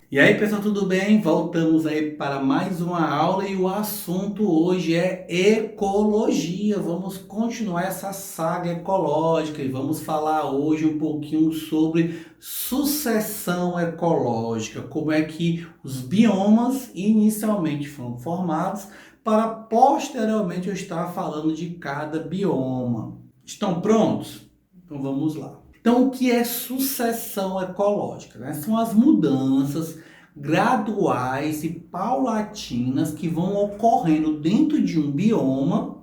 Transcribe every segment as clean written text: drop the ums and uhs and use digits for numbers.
E aí, pessoal, tudo bem? Voltamos aí para mais uma aula e o assunto hoje é ecologia. Vamos continuar essa saga ecológica e vamos falar hoje um pouquinho sobre sucessão ecológica, como é que os biomas inicialmente foram formados para posteriormente eu estar falando de cada bioma. Estão prontos? Então vamos lá. Então, o que é sucessão ecológica, né? São as mudanças graduais e paulatinas que vão ocorrendo dentro de um bioma,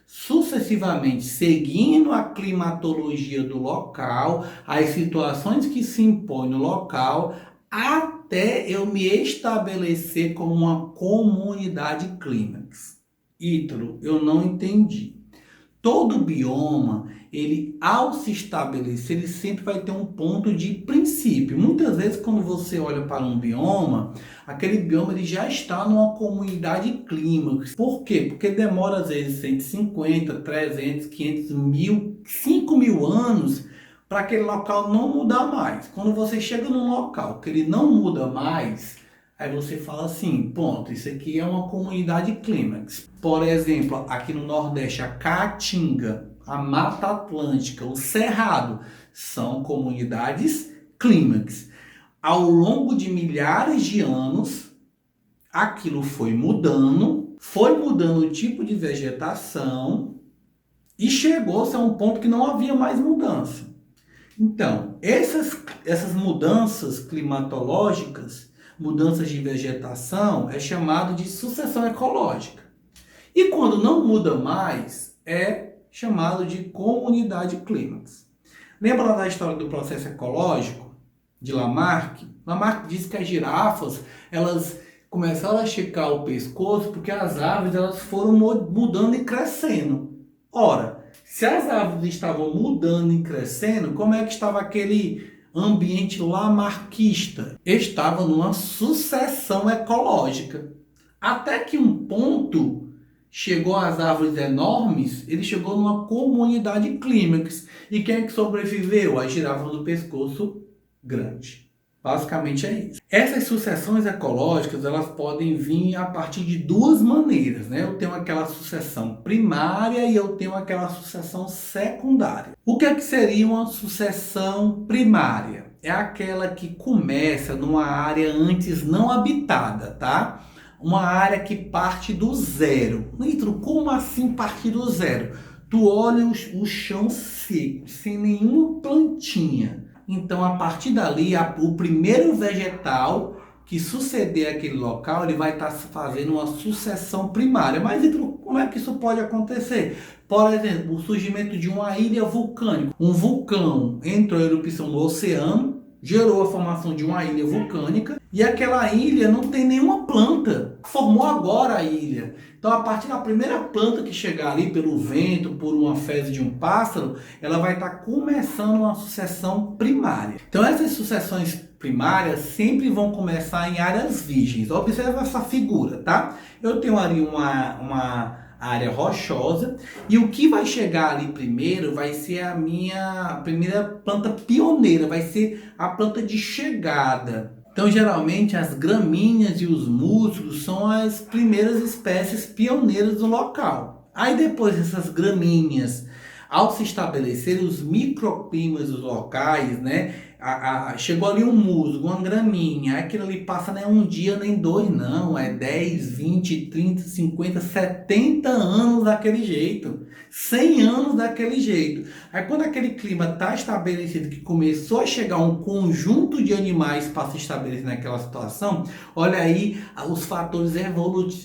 sucessivamente seguindo a climatologia do local, as situações que se impõem no local, até eu me estabelecer como uma comunidade clímax. Ítalo, eu não entendi. Todo bioma, ele ao se estabelecer, ele sempre vai ter um ponto de princípio. Muitas vezes, quando você olha para um bioma, aquele bioma ele já está numa comunidade clímax. Por quê? Porque demora às vezes 150, 300, 500, 1000, 5000 anos para aquele local não mudar mais. Quando você chega num local que ele não muda mais, aí você fala assim, ponto, isso aqui é uma comunidade clímax. Por exemplo, aqui no Nordeste, a Caatinga, a Mata Atlântica, o Cerrado, são comunidades clímax. Ao longo de milhares de anos, aquilo foi mudando o tipo de vegetação e chegou-se a um ponto que não havia mais mudança. Então, essas mudanças climatológicas, mudanças de vegetação, é chamado de sucessão ecológica. E quando não muda mais, é chamado de comunidade clímax. Lembra lá da história do processo ecológico de Lamarck? Lamarck disse que as girafas, elas começaram a esticar o pescoço porque as árvores elas foram mudando e crescendo. Ora, se as árvores estavam mudando e crescendo, como é que estava aquele ambiente lamarquista? Estava numa sucessão ecológica. Até que um ponto chegou às árvores enormes, ele chegou numa comunidade clímax. E quem é que sobreviveu? A girafa do pescoço grande. Basicamente é isso. Essas sucessões ecológicas, elas podem vir a partir de duas maneiras, né? Eu tenho aquela sucessão primária e eu tenho aquela sucessão secundária. O que é que seria uma sucessão primária? É aquela que começa numa área antes não habitada, tá? Uma área que parte do zero. Nitro, como assim partir do zero? Tu olha o chão seco, sem nenhuma plantinha. Então, a partir dali, o primeiro vegetal que suceder aquele local, ele vai estar fazendo uma sucessão primária. Mas, Nitro, como é que isso pode acontecer? Por exemplo, o surgimento de uma ilha vulcânica. Um vulcão entrou em erupção no oceano, gerou a formação de uma ilha vulcânica e aquela ilha não tem nenhuma planta. Formou agora a ilha. Então, a partir da primeira planta que chegar ali pelo vento, por uma fezes de um pássaro, ela vai estar começando uma sucessão primária. Então, essas sucessões primárias sempre vão começar em áreas virgens. Observa essa figura, tá? Eu tenho ali uma área rochosa e o que vai chegar ali primeiro vai ser a minha primeira planta pioneira, vai ser a planta de chegada. Então, geralmente, as gramíneas e os musgos são as primeiras espécies pioneiras do local. Aí, depois dessas gramíneas, ao se estabelecer os microclimas dos locais, né? Chegou ali um musgo, uma gramínea, aquilo ali passa nem um dia nem dois, não. É 10, 20, 30, 50, 70 anos daquele jeito. 100 anos daquele jeito. Aí quando aquele clima está estabelecido, que começou a chegar um conjunto de animais para se estabelecer naquela situação, olha aí os fatores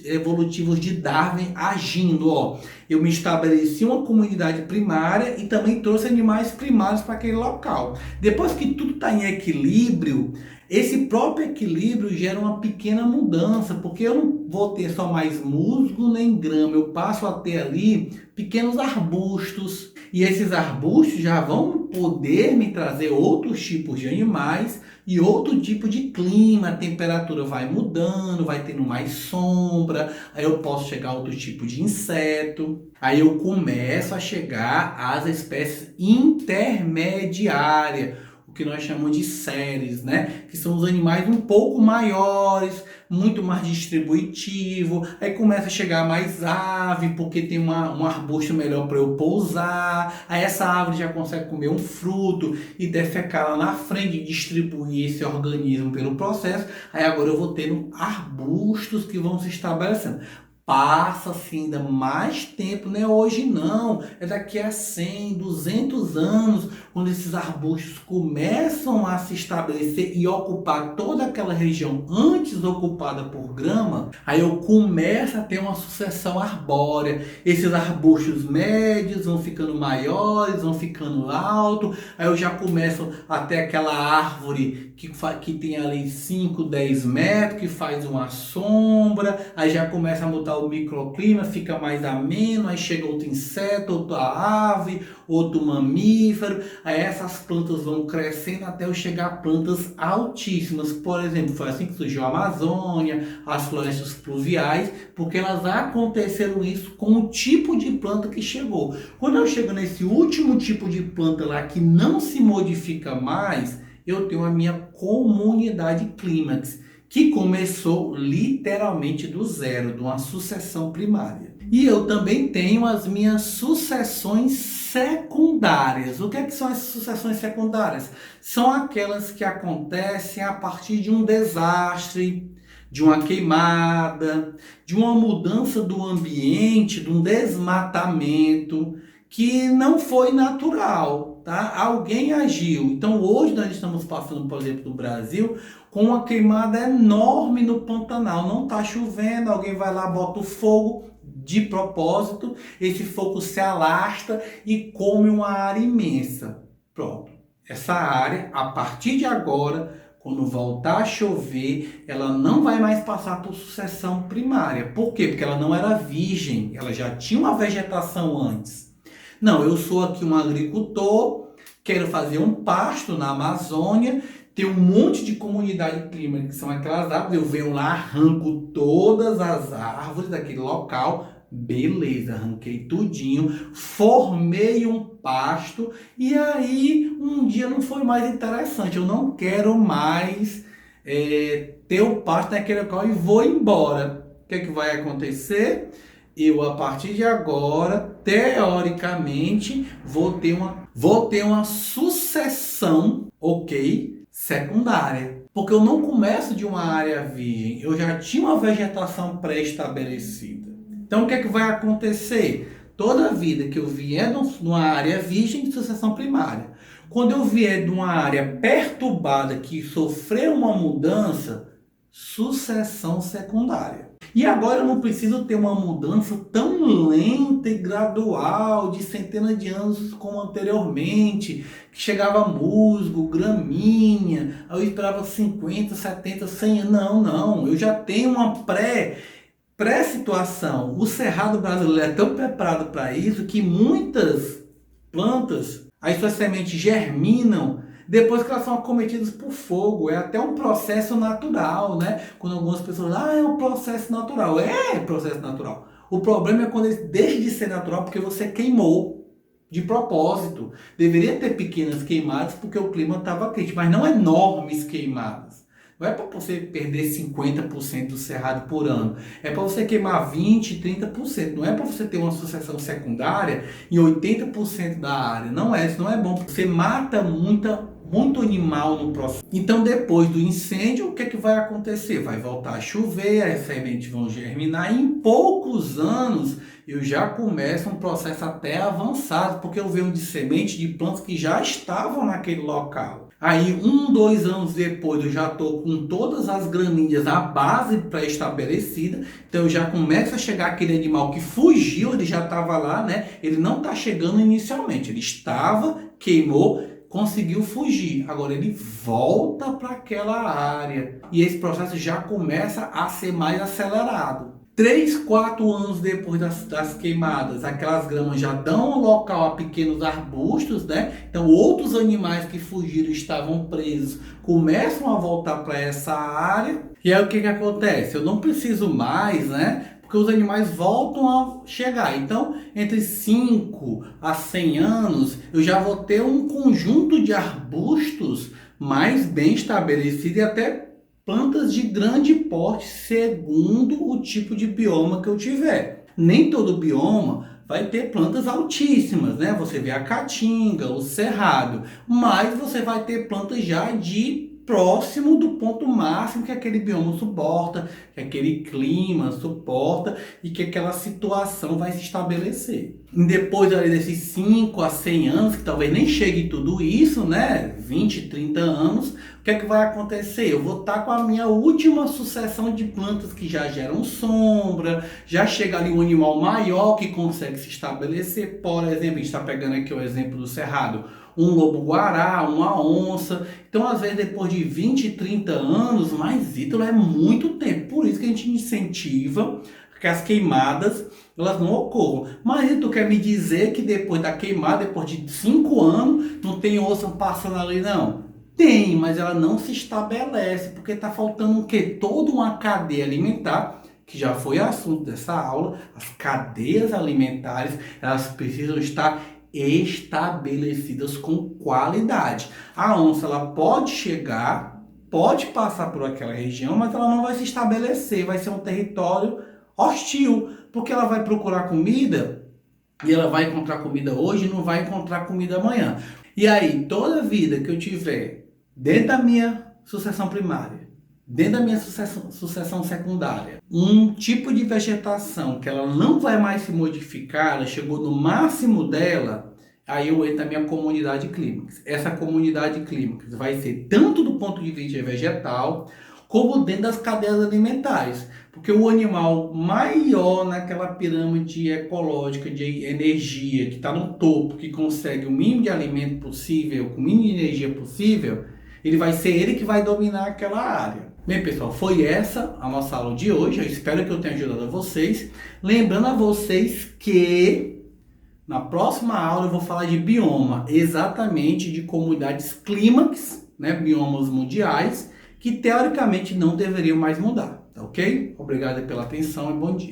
evolutivos de Darwin agindo. Ó. Eu me estabeleci uma comunidade primária e também trouxe animais primários para aquele local. Depois que tudo está em equilíbrio, esse próprio equilíbrio gera uma pequena mudança, porque eu não vou ter só mais musgo nem grama, eu passo a ter ali pequenos arbustos, e esses arbustos já vão poder me trazer outros tipos de animais e outro tipo de clima, a temperatura vai mudando, vai tendo mais sombra, aí eu posso chegar a outro tipo de inseto, aí eu começo a chegar às espécies intermediárias. O o que nós chamamos de séries, né? Que são os animais um pouco maiores, muito mais distributivo. Aí começa a chegar mais ave, porque tem um arbusto melhor para eu pousar. Aí essa árvore já consegue comer um fruto e defecar lá na frente e distribuir esse organismo pelo processo. Aí agora eu vou tendo arbustos que vão se estabelecendo. Passa-se ainda mais tempo, não é hoje não, é daqui a 100, 200 anos, quando esses arbustos começam a se estabelecer e ocupar toda aquela região antes ocupada por grama, aí eu começo a ter uma sucessão arbórea. Esses arbustos médios vão ficando maiores, vão ficando altos, aí eu já começo a ter aquela árvore que tem ali 5, 10 metros, que faz uma sombra, aí já começa a mudar o microclima, fica mais ameno, aí chega outro inseto, outra ave, outro mamífero, aí essas plantas vão crescendo até eu chegar a plantas altíssimas. Por exemplo, foi assim que surgiu a Amazônia, as florestas pluviais, porque elas aconteceram isso com o tipo de planta que chegou. Quando eu chego nesse último tipo de planta lá que não se modifica mais, eu tenho a minha comunidade clímax, que começou literalmente do zero, de uma sucessão primária. E eu também tenho as minhas sucessões secundárias. O que é que são as sucessões secundárias? São aquelas que acontecem a partir de um desastre, de uma queimada, de uma mudança do ambiente, de um desmatamento, que não foi natural, tá? Alguém agiu. Então hoje nós estamos passando, por exemplo, no Brasil, com uma queimada enorme no Pantanal. Não está chovendo, alguém vai lá, bota o fogo de propósito, esse fogo se alastra e come uma área imensa. Pronto. Essa área, a partir de agora, quando voltar a chover, ela não vai mais passar por sucessão primária. Por quê? Porque ela não era virgem, ela já tinha uma vegetação antes. Não, eu sou aqui um agricultor, quero fazer um pasto na Amazônia, tem um monte de comunidade clímax, que são aquelas árvores, eu venho lá, arranco todas as árvores daquele local, beleza, arranquei tudinho, formei um pasto, e aí um dia não foi mais interessante, eu não quero mais ter o pasto naquele local e vou embora. O que é que vai acontecer? Eu, a partir de agora, teoricamente, vou ter uma sucessão, ok, secundária. Porque eu não começo de uma área virgem, eu já tinha uma vegetação pré-estabelecida. Então, o que é que vai acontecer? Toda vida que eu vier de uma área virgem, sucessão primária. Quando eu vier de uma área perturbada, que sofreu uma mudança, sucessão secundária. E agora eu não preciso ter uma mudança tão lenta e gradual, de centenas de anos como anteriormente, que chegava musgo, gramínea, eu esperava 50, 70, 100 anos. Não, eu já tenho uma pré-situação. O cerrado brasileiro é tão preparado para isso que muitas plantas, as suas sementes germinam depois que elas são acometidas por fogo. É até um processo natural, né? Quando algumas pessoas é um processo natural. É processo natural. O problema é quando ele deixa de ser natural porque você queimou de propósito. Deveria ter pequenas queimadas porque o clima estava quente, mas não enormes queimadas. Não é para você perder 50% do cerrado por ano. É para você queimar 20%, 30%. Não é para você ter uma sucessão secundária em 80% da área. Não é, isso não é bom. Você mata muito animal no processo. Então, depois do incêndio, o que é que vai acontecer? Vai voltar a chover, as sementes vão germinar. E em poucos anos, eu já começo um processo até avançado, porque eu venho de sementes de plantas que já estavam naquele local. Aí, 1, 2 anos depois, eu já estou com todas as gramíneas, a base pré-estabelecida. Então, eu já começa a chegar aquele animal que fugiu, ele já estava lá, né? Ele não está chegando inicialmente, ele estava, queimou, conseguiu fugir. Agora ele volta para aquela área. E esse processo já começa a ser mais acelerado. 3, 4 anos depois das queimadas, aquelas gramas já dão local a pequenos arbustos, né? Então outros animais que fugiram estavam presos começam a voltar para essa área. E aí o que acontece? Eu não preciso mais, né? Por porque os animais voltam a chegar. Então, entre 5 a 100 anos, eu já vou ter um conjunto de arbustos mais bem estabelecido e até plantas de grande porte, segundo o tipo de bioma que eu tiver. Nem todo bioma vai ter plantas altíssimas, né? Você vê a caatinga, o cerrado, mas você vai ter plantas já de próximo do ponto máximo que aquele bioma suporta, que aquele clima suporta e que aquela situação vai se estabelecer. E depois ali desses 5 a 100 anos, que talvez nem chegue tudo isso, né? 20, 30 anos, o que é que vai acontecer? Eu vou estar com a minha última sucessão de plantas que já geram sombra, já chega ali um animal maior que consegue se estabelecer. Por exemplo, a gente está pegando aqui o exemplo do cerrado, um lobo-guará, uma onça. Então, às vezes, depois de 20, 30 anos, mas Ítalo é muito tempo. Por isso que a gente incentiva que as queimadas elas não ocorram. Mas tu quer me dizer que depois da queimada, depois de 5 anos, não tem onça passando ali, não? Tem, mas ela não se estabelece, porque está faltando o quê? Toda uma cadeia alimentar, que já foi assunto dessa aula. As cadeias alimentares, elas precisam estar estabelecidas com qualidade. A onça ela pode chegar, pode passar por aquela região, mas ela não vai se estabelecer, vai ser um território hostil, porque ela vai procurar comida e ela vai encontrar comida hoje e não vai encontrar comida amanhã. E aí, toda vida que eu tiver dentro da minha sucessão primária, dentro da minha sucessão secundária, um tipo de vegetação que ela não vai mais se modificar, ela chegou no máximo dela, aí eu entro na minha comunidade clímax. Essa comunidade clímax vai ser tanto do ponto de vista vegetal, como dentro das cadeias alimentares. Porque o animal maior naquela pirâmide ecológica de energia, que está no topo, que consegue o mínimo de alimento possível, com o mínimo de energia possível, ele vai ser ele que vai dominar aquela área. Bem, pessoal, foi essa a nossa aula de hoje. Eu espero que eu tenha ajudado a vocês. Lembrando a vocês que na próxima aula eu vou falar de bioma, exatamente de comunidades clímax, né, biomas mundiais, que teoricamente não deveriam mais mudar, tá ok? Obrigado pela atenção e bom dia.